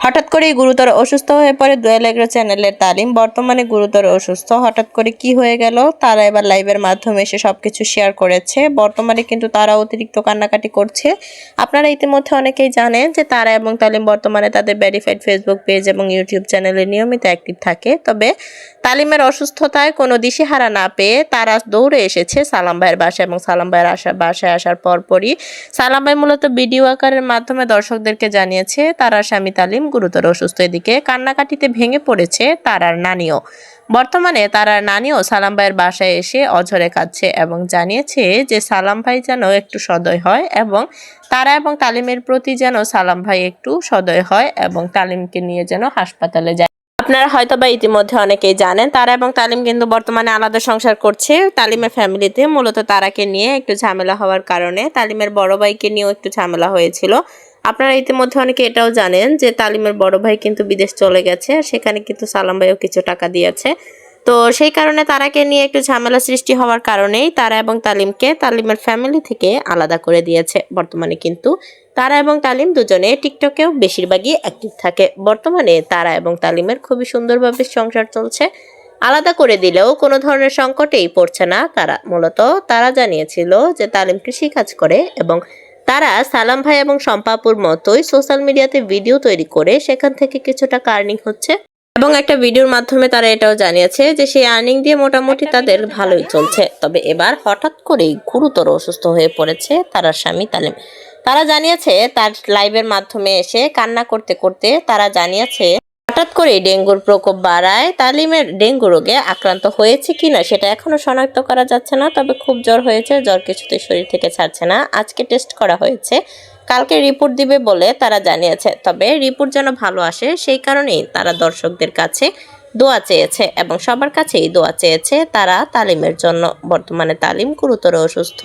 হঠাৎ করেই গুরুতর অসুস্থ হয়ে পড়ে দোয়েল এগ্রো চ্যানেলের তালিম। বর্তমানে গুরুতর অসুস্থ। হঠাৎ করে কি হয়ে গেল, তারা এবার লাইভের মাধ্যমে এসে সবকিছু শেয়ার করেছে। বর্তমানে কিন্তু তারা অতিরিক্ত কান্নাকাটি করছে। আপনারা ইতিমধ্যে অনেকেই জানেন যে তারা এবং তালিম বর্তমানে তাদের ভেরিফাইড ফেসবুক পেজ এবং ইউটিউব চ্যানেলে নিয়মিত অ্যাক্টিভ থাকে। তবে তালিমের অসুস্থতায় কোনো দিশেহারা না পেয়ে তারা দৌড়ে এসেছে সালাম ভাইয়ের বাসায় এবং সালাম ভাইয়ের বাসায় আসার পরপরই সালাম ভাই মূলত ভিডিও আকারের মাধ্যমে দর্শকদেরকে জানিয়েছে তারার স্বামী তালিম গুরুতর অসুস্থ। এদিকে কান্নাকাটিতে ভেঙে পড়েছে তারার নানিও। বর্তমানে তারার নানিও সালাম ভাইয়ের বাসায় এসে অঝরে কাঁদছে এবং জানিয়েছে যে সালাম ভাই যেন একটু সদয় হয় এবং তারা এবং তালিমের প্রতি যেন সালাম ভাই একটু সদয় হয় এবং তালিমকে নিয়ে যেন হাসপাতালে যায়। আপনারা হয়তো বা ইতিমধ্যে অনেকেই জানেন তারা এবং তালিম কিন্তু বর্তমানে আলাদা সংসার করছে। তালিমের ফ্যামিলিতে মূলত তারাকে নিয়ে একটু ঝামেলা হওয়ার কারণে তালিমের বড় ভাইকে নিয়েও একটু ঝামেলা হয়েছিল। আপনারা ইতিমধ্যে অনেকে এটাও জানেন যে তালিমের বড় ভাই কিন্তু বিদেশ চলে গেছে, সেখানে কিন্তু সালাম ভাইও কিছু টাকা দিয়েছে। তো সেই কারণে তারাকে নিয়ে একটু ঝামেলা সৃষ্টি হওয়ার কারণেই তারা এবং তালিমকে তালিমের ফ্যামিলি থেকে আলাদা করে দিয়েছে। বর্তমানে কিন্তু তারা এবং তালিম দুজনে টিকটকেও বেশিরভাগই অ্যাক্টিভ থাকে। বর্তমানে তারা এবং তালিমের খুবই সুন্দরভাবে সংসার চলছে। আলাদা করে দিলেও কোনো ধরনের সংকটেই পড়ছে না তারা। মূলত তারা জানিয়েছিল যে তালিম কৃষিকাজ করে এবং তারা সালাম ভাই এবং শম্পাপুর মতোই সোশ্যাল মিডিয়াতে ভিডিও তৈরি করে সেখান থেকে কিছু টাকা আর্নিং হচ্ছে এবং একটা ভিডিওর মাধ্যমে তারা এটাও জানিয়েছে যে সেই আর্নিং দিয়ে মোটামুটি তাদের ভালোই চলছে। তবে এবার হঠাৎ করেই গুরুতর অসুস্থ হয়ে পড়েছে তার স্বামী তালিম। তারা জানিয়েছে তার লাইভের মাধ্যমে এসে কান্না করতে করতে তারা জানিয়েছে হঠাৎ করে ডেঙ্গুর প্রকোপ বাড়ায় তালিমের ডেঙ্গু রোগে আক্রান্ত হয়েছে কিনা সেটা এখনো শনাক্ত করা যাচ্ছে না। তবে খুব জ্বর হয়েছে, জ্বর কিছুতেই শরীর থেকে ছাড়ছে না। আজকে টেস্ট করা হয়েছে, কালকে রিপোর্ট দিবে বলে তারা জানিয়েছে। তবে রিপোর্ট যেন ভালো আসে সেই কারণেই তারা দর্শকদের কাছে দোয়া চেয়েছে এবং সবার কাছেই দোয়া চেয়েছে তারা তালিমের জন্য। বর্তমানে তালিম গুরুতর অসুস্থ।